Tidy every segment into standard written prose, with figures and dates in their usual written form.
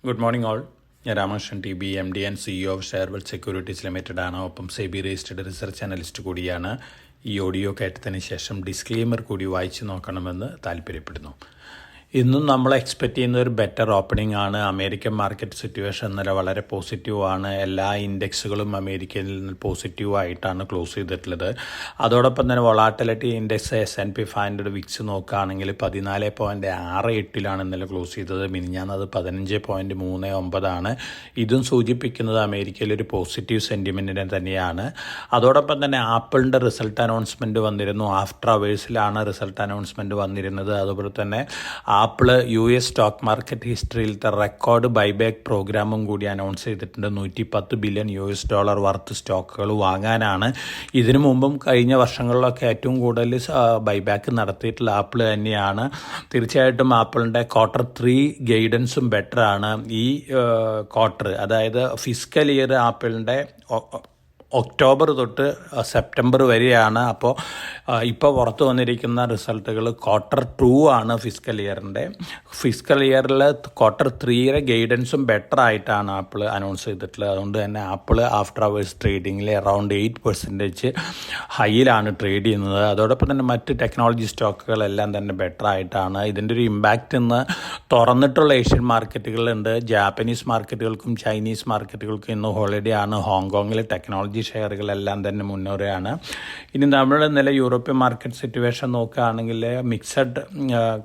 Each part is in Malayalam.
Good morning all. ഞാൻ Ramakrishnan TB MD and CEO of Sharewealth securities limited ആണ്. ഒപ്പം സെബി രജിസ്റ്റേർഡ് റിസർച്ച് അനലിസ്റ്റ് കൂടിയാണ്. ഈ ഓഡിയോ കേട്ടതിന് ശേഷം ഡിസ്ക്ലെയിമർ കൂടി വായിച്ചു നോക്കണമെന്ന് താല്പര്യപ്പെടുന്നു. ഇന്നും നമ്മൾ എക്സ്പെക്റ്റ് ചെയ്യുന്ന ഒരു ബെറ്റർ ഓപ്പണിംഗ് ആണ്. അമേരിക്കൻ മാർക്കറ്റ് സിറ്റുവേഷൻ ഇന്നലെ വളരെ പോസിറ്റീവാണ്. എല്ലാ ഇൻഡെക്സുകളും അമേരിക്കയിൽ നിന്ന് പോസിറ്റീവായിട്ടാണ് ക്ലോസ് ചെയ്തിട്ടുള്ളത്. അതോടൊപ്പം തന്നെ വൊളാറ്റിലിറ്റി ഇൻഡെക്സ് S&P 500 വിക്സ് നോക്കുകയാണെങ്കിൽ 14.68 ഇന്നലെ ക്ലോസ് ചെയ്തത്. മിനിഞ്ഞാന്നത് 15.39. ഇതും സൂചിപ്പിക്കുന്നത് അമേരിക്കയിൽ ഒരു പോസിറ്റീവ് സെൻറ്റിമെൻറ്റിനെ തന്നെയാണ്. അതോടൊപ്പം തന്നെ ആപ്പിളിൻ്റെ റിസൾട്ട് അനൗൺസ്മെൻറ്റ് വന്നിരുന്നു. ആഫ്റ്റർ അവേഴ്സിലാണ് റിസൾട്ട് അനൗൺസ്മെൻറ്റ് വന്നിരുന്നത്. അതുപോലെ തന്നെ ആപ്പിള് US സ്റ്റോക്ക് മാർക്കറ്റ് ഹിസ്റ്ററിയിലത്തെ റെക്കോർഡ് ബൈബാക്ക് പ്രോഗ്രാമും കൂടി അനൗൺസ് ചെയ്തിട്ടുണ്ട്. $110 ബില്യൺ വർത്ത് സ്റ്റോക്കുകൾ വാങ്ങാനാണ്. ഇതിനു മുമ്പും കഴിഞ്ഞ വർഷങ്ങളിലൊക്കെ ഏറ്റവും കൂടുതൽ ബൈബാക്ക് നടത്തിയിട്ടുള്ള ആപ്പിൾ തന്നെയാണ്. തീർച്ചയായിട്ടും ആപ്പിളിൻ്റെ Q3 ഗൈഡൻസും ബെറ്ററാണ്. ഈ ക്വാർട്ടർ, അതായത് ഫിസ്ക്കൽ ഇയർ ആപ്പിളിൻ്റെ ഒക്ടോബർ തൊട്ട് സെപ്റ്റംബർ വരെയാണ്. അപ്പോൾ ഇപ്പോൾ പുറത്തു വന്നിരിക്കുന്ന റിസൾട്ടുകൾ Q2 ആണ് ഫിസ്ക്കൽ ഇയറിൻ്റെ. ഫിസ്ക്കൽ ഇയറിൽ Q3 ഗൈഡൻസും ബെറ്റർ ആയിട്ടാണ് ആപ്പിൾ അനൗൺസ് ചെയ്തിട്ടുള്ളത്. അതുകൊണ്ട് തന്നെ ആപ്പിൾ ആഫ്റ്റർ അവേഴ്സ് ട്രേഡിങ്ങിൽ അറൗണ്ട് 8% ഹൈയിലാണ് ട്രേഡ് ചെയ്യുന്നത്. അതോടൊപ്പം തന്നെ മറ്റ് ടെക്നോളജി സ്റ്റോക്കുകളെല്ലാം തന്നെ ബെറ്റർ ആയിട്ടാണ്. ഇതിൻ്റെ ഒരു ഇമ്പാക്റ്റ് ഇന്ന് തുറന്നിട്ടുള്ള ഏഷ്യൻ മാർക്കറ്റുകളുണ്ട്. ജാപ്പനീസ് മാർക്കറ്റുകൾക്കും ചൈനീസ് മാർക്കറ്റുകൾക്കും ഇന്ന് ഹോളിഡേ ആണ്. ഹോങ്കോങ്ങിൽ ടെക്നോളജി ഷെയറുകളെല്ലാം തന്നെ മുന്നേറുകയാണ്. ഇനി നമ്മൾ ഇന്നലെ യൂറോപ്യൻ മാർക്കറ്റ് സിറ്റുവേഷൻ നോക്കുകയാണെങ്കിൽ മിക്സഡ്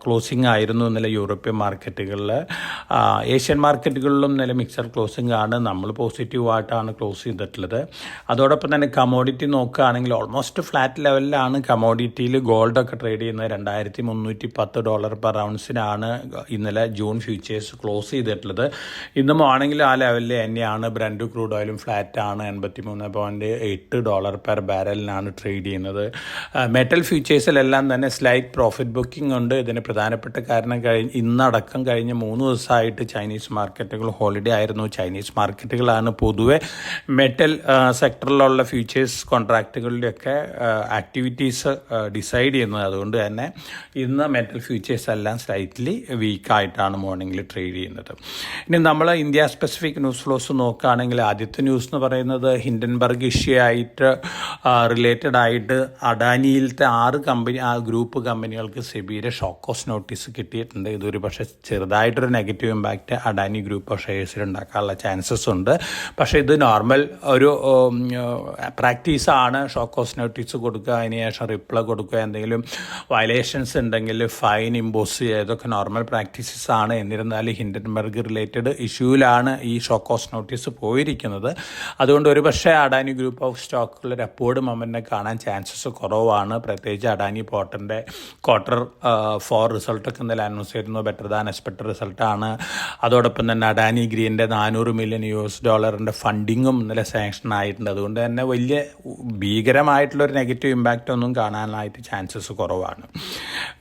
ക്ലോസിംഗ് ആയിരുന്നു ഇന്നലെ യൂറോപ്യൻ മാർക്കറ്റുകളിൽ. ഏഷ്യൻ മാർക്കറ്റുകളിലും ഇന്നലെ മിക്സഡ് ക്ലോസിംഗ് ആണ്. നമ്മൾ പോസിറ്റീവായിട്ടാണ് ക്ലോസ് ചെയ്തിട്ടുള്ളത്. അതോടൊപ്പം തന്നെ കമോഡിറ്റി നോക്കുകയാണെങ്കിൽ ഓൾമോസ്റ്റ് ഫ്ലാറ്റ് ലെവലിലാണ്. കമോഡിറ്റിയിൽ ഗോൾഡൊക്കെ ട്രേഡ് ചെയ്യുന്നത് $2,310 പെർ ഔൺസിനാണ് ഇന്നലെ ജൂൺ ഫ്യൂച്ചേഴ്സ് ക്ലോസ് ചെയ്തിട്ടുള്ളത്. ഇന്ന് മോർണിംഗിൽ ആ ലെവലിൽ തന്നെയാണ്. ബ്രന്റ് ക്രൂഡ് ഓയിലും ഫ്ലാറ്റാണ്. $83.8 പെർ ബാരലിനാണ് ട്രേഡ് ചെയ്യുന്നത്. മെറ്റൽ ഫ്യൂച്ചേഴ്സിലെല്ലാം തന്നെ സ്ലൈറ്റ് പ്രോഫിറ്റ് ബുക്കിംഗ് ഉണ്ട്. ഇതിന് പ്രധാനപ്പെട്ട കാരണം ഇന്നടക്കം കഴിഞ്ഞ 3 ദിവസമായിട്ട് ചൈനീസ് മാർക്കറ്റുകൾ ഹോളിഡേ ആയിരുന്നു. ചൈനീസ് മാർക്കറ്റുകളാണ് പൊതുവെ മെറ്റൽ സെക്ടറിലുള്ള ഫ്യൂച്ചേഴ്സ് കോൺട്രാക്റ്റുകളുടെയൊക്കെ ആക്ടിവിറ്റീസ് ഡിസൈഡ് ചെയ്യുന്നത്. അതുകൊണ്ട് തന്നെ ഇന്ന് മെറ്റൽ ഫ്യൂച്ചേഴ്സ് എല്ലാം സ്ലൈറ്റ്ലി വീക്കായിട്ടാണ് മോർണിംഗിൽ ട്രേഡ് ചെയ്യുന്നത്. ഇനി നമ്മൾ ഇന്ത്യ സ്പെസിഫിക് ന്യൂസ് ഫ്ലോസ് നോക്കുകയാണെങ്കിൽ ആദ്യത്തെ ന്യൂസ് എന്ന് പറയുന്നത് ഹിൻഡൻബർഗ് ഇഷ്യൂ ആയിട്ട് റിലേറ്റഡ് ആയിട്ട് അഡാനിയിലത്തെ 6 ഗ്രൂപ്പ് കമ്പനികൾക്ക് സെബിയുടെ ഷോക്കോസ് നോട്ടീസ് കിട്ടിയിട്ടുണ്ട്. ഇതൊരു പക്ഷേ ചെറുതായിട്ടൊരു negative impact Adani group of ഷെയർസിൽ ഉണ്ടാക്കാനുള്ള ചാൻസസ് ഉണ്ട്. പക്ഷേ ഇത് നോർമൽ ഒരു പ്രാക്ടീസാണ്. ഷോക്കോസ് നോട്ടീസ് കൊടുക്കുക, അതിനുശേഷം റിപ്ലൈ കൊടുക്കുക, എന്തെങ്കിലും വയലേഷൻസ് ഉണ്ടെങ്കിൽ ഫൈൻ ഇമ്പോസ് ചെയ്യുക, ഇതൊക്കെ നോർമൽ പ്രാക്ടീസസ് ആണ്. എന്നിരുന്നാലും ഹിൻഡൻബർഗ് റിലേറ്റഡ് ഇഷ്യൂവിലാണ് ഈ ഷോക്കോസ് നോട്ടീസ് പോയിരിക്കുന്നത്. അതുകൊണ്ട് ഒരു പക്ഷേ അഡാനി ഗ്രൂപ്പ് ഓഫ് സ്റ്റോക്കുകളുടെ അപ്വേർഡ് മൊമെൻറ്റിനെ കാണാൻ ചാൻസസ് കുറവാണ്. പ്രത്യേകിച്ച് അഡാനി പോർട്ടിൻ്റെ Q4 റിസൾട്ടൊക്കെ ഇന്നലെ അനൗൺസ് ചെയ്തിരുന്നു. ബെറ്റർ ദാൻ എക്സ്പെക്റ്റഡ് റിസൾട്ടാണ്. അതോടൊപ്പം തന്നെ അഡാനി ഗ്രീൻ്റെ $400 മില്യൺ ഫണ്ടിങ്ങും ഇന്നലെ സാങ്ഷൻ ആയിട്ടുണ്ട്. അതുകൊണ്ട് തന്നെ വലിയ ഭീകരമായിട്ടുള്ളൊരു നെഗറ്റീവ് ഇമ്പാക്റ്റ് ഒന്നും കാണാനായിട്ട് ചാൻസസ് കുറവാണ്.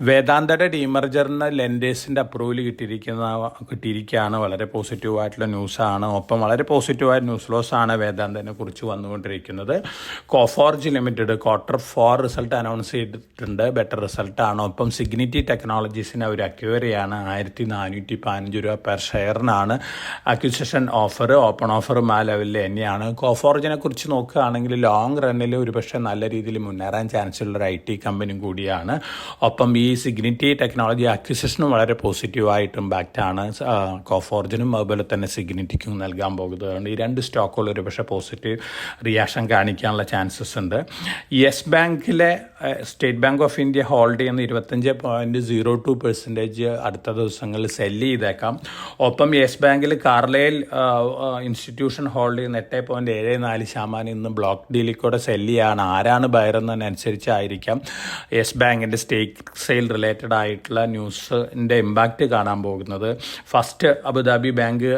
വേദാന്തയുടെ ഡീമർജറിന് ലെൻഡേഴ്സിൻ്റെ അപ്രൂവൽ കിട്ടിയിരിക്കുകയാണ്. വളരെ പോസിറ്റീവായിട്ടുള്ള ന്യൂസാണ്. ഒപ്പം വളരെ പോസിറ്റീവായ ന്യൂസ് ലോസ് ആണ് വേദാന്തനെ കുറിച്ച് വന്നുകൊണ്ടിരിക്കുന്നത്. Coforge limited Q4 result announce ചെയ്തിട്ടുണ്ട്. ബെറ്റർ റിസൾട്ടാണ്. ഒപ്പം സിഗ്നിറ്റി ടെക്നോളജീസിന് ഒരു അക്വയറിയാണ്. $1,415 പെർ ഷെയറിനാണ് അക്വിസിഷൻ ഓഫർ. ഓപ്പൺ ഓഫറും ആ ലെവലിൽ തന്നെയാണ്. കോഫോർജിനെ കുറിച്ച് നോക്കുകയാണെങ്കിൽ ലോങ് റണ്ണിൽ ഒരുപക്ഷെ നല്ല രീതിയിൽ മുന്നേറാൻ ചാൻസ് ഉള്ളൊരു IT കമ്പനി കൂടിയാണ്. ഒപ്പം ഈ സിഗ്നിറ്റി ടെക്നോളജി അക്വിസിഷനും വളരെ പോസിറ്റീവായിട്ട് ഇമ്പാക്റ്റാണ് കോഫോർജിനും അതുപോലെ തന്നെ സിഗ്നിറ്റിക്കും നൽകാൻ പോകുന്നത്. അതുകൊണ്ട് ഈ 2 സ്റ്റോക്കുകൾ ഒരു പക്ഷേ പോസിറ്റീവ് റിയാക്ഷൻ കാണിക്കാനുള്ള ചാൻസസ് ഉണ്ട്. യെസ് ബാങ്കിലെ state bank of India hold ചെയ്യുന്ന 25.02% അടുത്ത ദിവസങ്ങളിൽ സെല്ല് ചെയ്തേക്കാം. ഒപ്പം യെസ് ബാങ്കിൽ കാർലൈൽ ഇൻസ്റ്റിറ്റ്യൂഷൻ ഹോൾഡ് ചെയ്യുന്ന 8.74% ഇന്ന് ബ്ലോക്ക് ഡീലിൽ കൂടെ സെല്ല് ചെയ്യാണ്. ആരാണ് ബയർ എന്നതിനനുസരിച്ചായിരിക്കാം യെസ് ബാങ്കിൻ്റെ സ്റ്റേക്ക് സെയിൽ റിലേറ്റഡ് ആയിട്ടുള്ള ന്യൂസിൻ്റെ ഇമ്പാക്റ്റ് കാണാൻ പോകുന്നത്. ഫസ്റ്റ് അബുദാബി ബാങ്ക്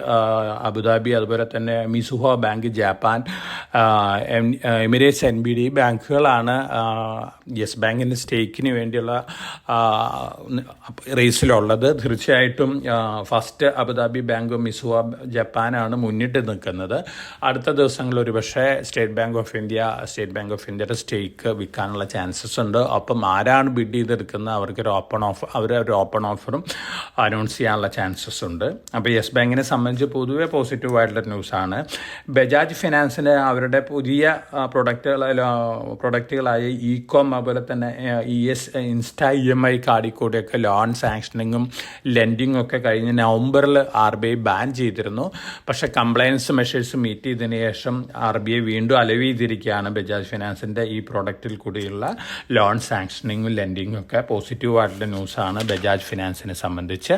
അബുദാബി, അതുപോലെ തന്നെ Mizuho bank Japan, Emirates NBD ബാങ്കുകളാണ് യെസ് ബാങ്കിൻ്റെ സ്റ്റേക്കിന് വേണ്ടിയുള്ള റേസിലുള്ളത്. തീർച്ചയായിട്ടും ഫസ്റ്റ് അബുദാബി ബാങ്കും മിസുവ ജപ്പാനാണ് മുന്നിട്ട് നിൽക്കുന്നത്. അടുത്ത ദിവസങ്ങളിൽ ഒരുപക്ഷെ സ്റ്റേറ്റ് ബാങ്ക് ഓഫ് ഇന്ത്യയുടെ സ്റ്റേക്ക് വിൽക്കാനുള്ള ചാൻസസ് ഉണ്ട്. അപ്പം ആരാണ് ബിഡ് ചെയ്തെടുക്കുന്നത് അവരൊരു ഓപ്പൺ ഓഫറും അനൗൺസ് ചെയ്യാനുള്ള ചാൻസസ് ഉണ്ട്. അപ്പോൾ യെസ് ബാങ്കിനെ സംബന്ധിച്ച് പൊതുവെ പോസിറ്റീവായിട്ടുള്ള ന്യൂസാണ്. ബജാജ് ഫിനാൻസിന് അവരുടെ പുതിയ പ്രൊഡക്റ്റുകളായ ഇകോം അതുപോലെ തന്നെ ഇൻസ്റ്റാ EMI കാർഡിൽ കൂടെയൊക്കെ ലോൺ സാങ്ഷനിങ്ങും ലെൻഡിങ്ങും ഒക്കെ കഴിഞ്ഞ് നവംബറിൽ RBI ബാൻ ചെയ്തിരുന്നു. പക്ഷേ കംപ്ലയൻസ് മെഷേഴ്സ് മീറ്റ് ചെയ്തതിന് ശേഷം RBI വീണ്ടും അലവ് ചെയ്തിരിക്കുകയാണ് ബജാജ് ഫിനാൻസിൻ്റെ ഈ പ്രോഡക്റ്റിൽ കൂടിയുള്ള ലോൺ സാങ്ഷനിങ്ങും ലെൻഡിങ്ങും ഒക്കെ. പോസിറ്റീവായിട്ടുള്ള ന്യൂസാണ് ബജാജ് ഫിനാൻസിനെ സംബന്ധിച്ച്.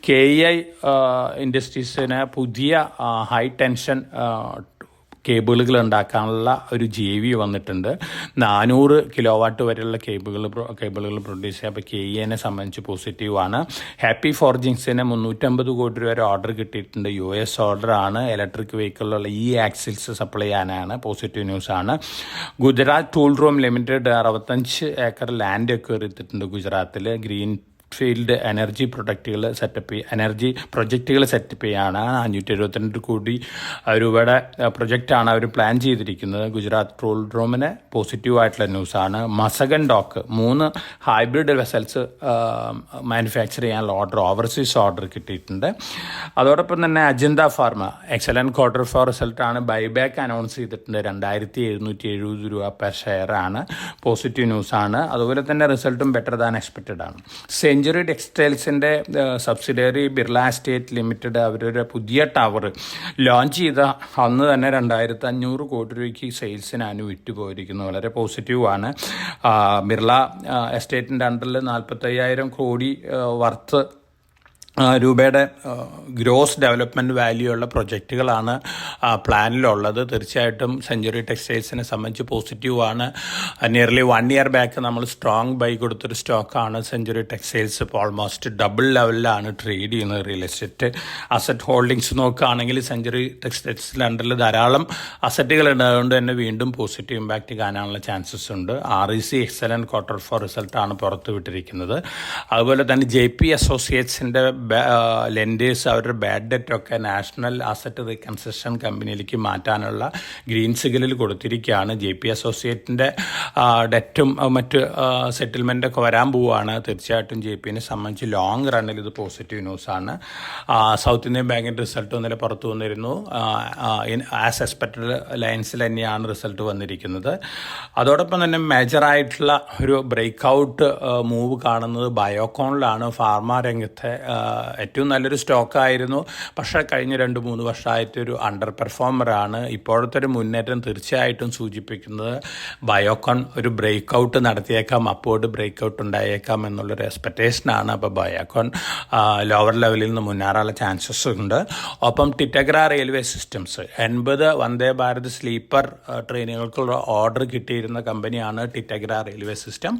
KEI ഇൻഡസ്ട്രീസിന് പുതിയ ഹൈ ടെൻഷൻ കേബിളുകൾ ഉണ്ടാക്കാനുള്ള ഒരു JV വന്നിട്ടുണ്ട്. 400 kW വരെയുള്ള കേബിളുകൾ പ്രൊഡ്യൂസ് ചെയ്യുക. അപ്പോൾ KEIനെ സംബന്ധിച്ച് പോസിറ്റീവാണ്. ഹാപ്പി ഫോർജിങ്സിന് 350 കോടി വരെ ഓർഡർ കിട്ടിയിട്ടുണ്ട്. US ഓർഡറാണ്. ഇലക്ട്രിക് വെഹിക്കിളിലുള്ള ആക്സിൽസ് സപ്ലൈ ചെയ്യാനാണ്. പോസിറ്റീവ് ന്യൂസാണ്. Gujarat tool room limited 65 acre land ഒക്കെ എടുത്തിട്ടുണ്ട് ഗുജറാത്തിൽ. ഗ്രീൻ ഫീൽഡ് എനർജി പ്രൊജക്റ്റുകൾ സെറ്റപ്പ് ചെയ്യാണ്. 572 കോടി രൂപയുടെ പ്രൊജക്റ്റാണ് അവർ പ്ലാൻ ചെയ്തിരിക്കുന്നത്. ഗുജറാത്ത് ടൂൾ റൂമിന് പോസിറ്റീവായിട്ടുള്ള ന്യൂസാണ്. Mazagon dock 3 hybrid vessels manufacture ചെയ്യാനുള്ള ഓവർസീസ് ഓർഡർ കിട്ടിയിട്ടുണ്ട്. അതോടൊപ്പം തന്നെ Ajanta pharma excellent quarter four റിസൾട്ടാണ്. ബൈബാക്ക് അനൗൺസ് ചെയ്തിട്ടുണ്ട്. 2770 രൂപ പെർ ഷെയറാണ്. പോസിറ്റീവ് ന്യൂസാണ്. അതുപോലെ തന്നെ റിസൾട്ടും ബെറ്റർ ദാൻ എക്സ്പെക്റ്റഡ് ആണ്. സെഞ്ചുറി ടെക്സ്റ്റൈൽസിൻ്റെ സബ്സിഡിയറി ബിർള എസ്റ്റേറ്റ് ലിമിറ്റഡ് അവരൊരു പുതിയ ടവർ ലോഞ്ച് ചെയ്ത അന്ന് തന്നെ 2500 കോടി രൂപയ്ക്ക് സെയിൽസിനാണ് വിറ്റുപോയിരിക്കുന്നത്. വളരെ പോസിറ്റീവാണ്. ബിർള എസ്റ്റേറ്റിൻ്റെ അണ്ടറിൽ 45,000 കോടി വർത്ത് രൂപയുടെ ഗ്രോസ് ഡെവലപ്മെൻറ്റ് വാല്യൂ ഉള്ള പ്രൊജക്റ്റുകളാണ് പ്ലാനിലുള്ളത്. തീർച്ചയായിട്ടും സെഞ്ചുറി ടെക്സ്റ്റൈൽസിനെ സംബന്ധിച്ച് പോസിറ്റീവാണ്. നിയർലി 1 ഇയർ ബാക്ക് നമ്മൾ സ്ട്രോങ് ബൈ കൊടുത്തൊരു സ്റ്റോക്കാണ് സെഞ്ചുറി ടെക്സ്റ്റൈൽസ്. ഇപ്പോൾ ഓൾമോസ്റ്റ് ഡബിൾ ലെവലിലാണ് ട്രേഡ് ചെയ്യുന്നത്. റിയൽ എസ്റ്റേറ്റ് അസറ്റ് ഹോൾഡിങ്സ് നോക്കുകയാണെങ്കിൽ സെഞ്ചുറി ടെക്സ്റ്റൈൽസിൻ്റെ അണ്ടറിൽ ധാരാളം അസറ്റുകളുണ്ട്. അതുകൊണ്ട് തന്നെ വീണ്ടും പോസിറ്റീവ് ഇമ്പാക്റ്റ് കാണാനുള്ള ചാൻസസ് ഉണ്ട്. REC എക്സലൻറ്റ് ക്വാർട്ടർ ഫോർ റിസൾട്ടാണ് പുറത്തു വിട്ടിരിക്കുന്നത്. അതുപോലെ തന്നെ JP അസോസിയേറ്റ്സിൻ്റെ ലെൻഡേഴ്സ് അവരുടെ ബാഡ് ഡെറ്റൊക്കെ നാഷണൽ അസറ്റ് റീകൺസ്ട്രക്ഷൻ കമ്പനിയിലേക്ക് മാറ്റാനുള്ള ഗ്രീൻ സിഗ്നൽ കൊടുത്തിരിക്കുകയാണ്. JP അസോസിയേറ്റിൻ്റെ ഡെറ്റും മറ്റ് സെറ്റിൽമെൻറ്റൊക്കെ വരാൻ പോവുകയാണ്. തീർച്ചയായിട്ടും JPനെ സംബന്ധിച്ച് ലോങ് റണ്ണിൽ ഇത് പോസിറ്റീവ് ന്യൂസാണ്. സൗത്ത് ഇന്ത്യൻ ബാങ്കിൻ്റെ റിസൾട്ട് ഇന്നലെ പുറത്തു വന്നിരുന്നു. ആസ് എക്സ്പെക്റ്റഡ് ലൈൻസിൽ തന്നെയാണ് റിസൾട്ട് വന്നിരിക്കുന്നത്. അതോടൊപ്പം തന്നെ മേജറായിട്ടുള്ള ഒരു ബ്രേക്ക് ഔട്ട് മൂവ് കാണുന്നത് ബയോകോണിലാണ്. ഫാർമ രംഗത്തെ ഏറ്റവും നല്ലൊരു സ്റ്റോക്കായിരുന്നു. പക്ഷേ കഴിഞ്ഞ 2-3 വർഷമായിട്ടൊരു അണ്ടർ പെർഫോമറാണ്. ഇപ്പോഴത്തെ ഒരു മുന്നേറ്റം തീർച്ചയായിട്ടും സൂചിപ്പിക്കുന്നത് ബയോകോൺ ഒരു ബ്രേക്ക് ഔട്ട് നടത്തിയേക്കാം, അപ്പോഴ് ബ്രേക്ക് ഔട്ട് ഉണ്ടായേക്കാം എന്നുള്ളൊരു എക്സ്പെക്റ്റേഷനാണ്. അപ്പോൾ ബയോകോൺ ലോവർ ലെവലിൽ നിന്ന് മുന്നേറാനുള്ള ചാൻസസ് ഉണ്ട്. ഒപ്പം ടിറ്റഗ്ര railway systems 80 Vande Bharat sleeper ട്രെയിനുകൾക്കുള്ള order കിട്ടിയിരുന്ന കമ്പനിയാണ് ടിറ്റഗ്ര റെയിൽവേ സിസ്റ്റം.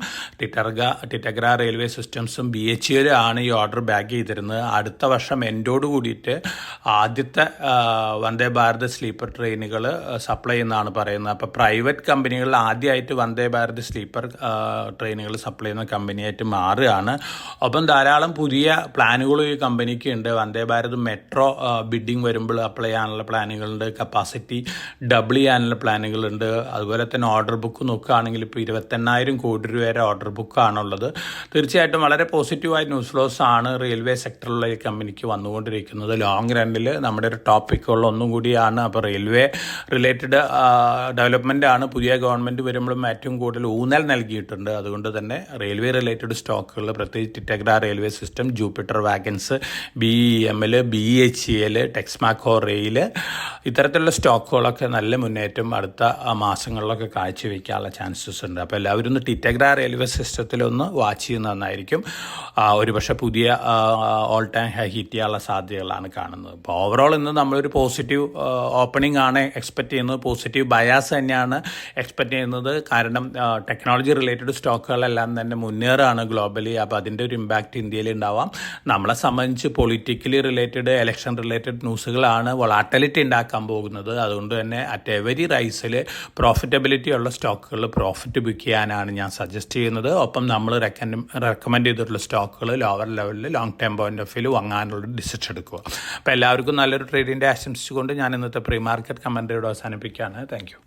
ടിറ്റഗ്ര റെയിൽവേ സിസ്റ്റംസും BHEL ആണ് ഈ ഓർഡർ ബാഗ് ചെയ്തിരുന്നത്. അടുത്ത വർഷം എൻഡോട് കൂടിയിട്ട് ആദ്യത്തെ വന്ദേ ഭാരത് സ്ലീപ്പർ ട്രെയിനുകൾ സപ്ലൈ ചെയ്യുന്നതാണ് പറയുന്നത്. അപ്പോൾ പ്രൈവറ്റ് കമ്പനികളിൽ ആദ്യമായിട്ട് വന്ദേ ഭാരത് സ്ലീപ്പർ ട്രെയിനുകൾ സപ്ലൈ ചെയ്യുന്ന കമ്പനിയായിട്ട് മാറുകയാണ്. ഒപ്പം ധാരാളം പുതിയ പ്ലാനുകളും ഈ കമ്പനിക്ക് ഉണ്ട്. വന്ദേ ഭാരത് മെട്രോ ബിഡിങ് വരുമ്പോൾ അപ്ലൈ ചെയ്യാനുള്ള പ്ലാനുകളുണ്ട്. കപ്പാസിറ്റി ഡബിൾ ചെയ്യാനുള്ള പ്ലാനുകളുണ്ട്. അതുപോലെ തന്നെ ഓർഡർ ബുക്ക് നോക്കുകയാണെങ്കിൽ ഇപ്പോൾ 28,000 കോടി രൂപ വരെ ഓർഡർ ബുക്കാണുള്ളത്. തീർച്ചയായിട്ടും വളരെ പോസിറ്റീവായ ന്യൂസ് ഫ്ലോസ് ആണ് റെയിൽവേ സെക്ടറിലുള്ള ഈ കമ്പനിക്ക് വന്നുകൊണ്ടിരിക്കുന്നത്. ലോങ് റണ്ണിൽ നമ്മുടെ ഒരു ടോപ്പിക്കുള്ള ഒന്നും കൂടിയാണ്. അപ്പോൾ റെയിൽവേ റിലേറ്റഡ് ഡെവലപ്മെൻ്റ് ആണ്. പുതിയ ഗവൺമെൻറ് വരുമ്പോഴും ഏറ്റവും കൂടുതൽ ഊന്നൽ നൽകിയിട്ടുണ്ട്. അതുകൊണ്ട് തന്നെ റെയിൽവേ റിലേറ്റഡ് സ്റ്റോക്കുകൾ പ്രത്യേകിച്ച് Titagarh railway system, Jupiter wagons, BEML, BHEL, Texmaco rail ഇത്തരത്തിലുള്ള സ്റ്റോക്കുകളൊക്കെ നല്ല മുന്നേറ്റം അടുത്ത മാസങ്ങളിലൊക്കെ കാഴ്ചവെക്കാനുള്ള ചാൻസസ് ഉണ്ട്. അപ്പോൾ എല്ലാവരും ഒന്ന് ടിറ്റഗ്ര റെയിൽവേ സിസ്റ്റത്തിലൊന്ന് വാച്ച് ചെയ്യുന്നത് നന്നായിരിക്കും. ഒരുപക്ഷെ പുതിയ ഓൾ ടൈം ഹൈ ഹിറ്റ് ചെയ്യാനുള്ള സാധ്യതകളാണ് കാണുന്നത്. അപ്പോൾ ഓവറോൾ ഇന്ന് നമ്മളൊരു പോസിറ്റീവ് ഓപ്പണിംഗ് ആണ് എക്സ്പെക്റ്റ് ചെയ്യുന്നത്, പോസിറ്റീവ് ബയാസ് തന്നെയാണ് എക്സ്പെക്റ്റ് ചെയ്യുന്നത്. കാരണം ടെക്നോളജി റിലേറ്റഡ് സ്റ്റോക്കുകളെല്ലാം തന്നെ മുന്നേറാണ് ഗ്ലോബലി. അപ്പോൾ അതിൻ്റെ ഒരു ഇമ്പാക്റ്റ് ഇന്ത്യയിൽ ഉണ്ടാവാം. നമ്മളെ സംബന്ധിച്ച് പൊളിറ്റിക്കലി റിലേറ്റഡ്, ഇലക്ഷൻ റിലേറ്റഡ് ന്യൂസുകളാണ് വൊളാറ്റിലിറ്റി ഉണ്ടാക്കാൻ പോകുന്നത്. അതുകൊണ്ട് തന്നെ അറ്റ് എവരി റൈസിൽ പ്രോഫിറ്റബിലിറ്റി ഉള്ള സ്റ്റോക്കുകൾ പ്രോഫിറ്റ് ബുക്ക് ചെയ്യാനാണ് ഞാൻ സജസ്റ്റ് ചെയ്യുന്നത്. ഒപ്പം നമ്മൾ റെക്കമെൻഡ് ചെയ്തിട്ടുള്ള സ്റ്റോക്കുകൾ ലോവർ ലെവലിൽ long time point of view വാങ്ങാനുള്ള ഡിസിഷൻ എടുക്കുക. അപ്പോൾ എല്ലാവർക്കും നല്ലൊരു ട്രേഡിൻ്റെ ആശംസിച്ചുകൊണ്ട് ഞാൻ ഇന്നത്തെ പ്രീ മാർക്കറ്റ് കമൻറ്ററിയോട് അവസാനിപ്പിക്കുകയാണ്. Thank you.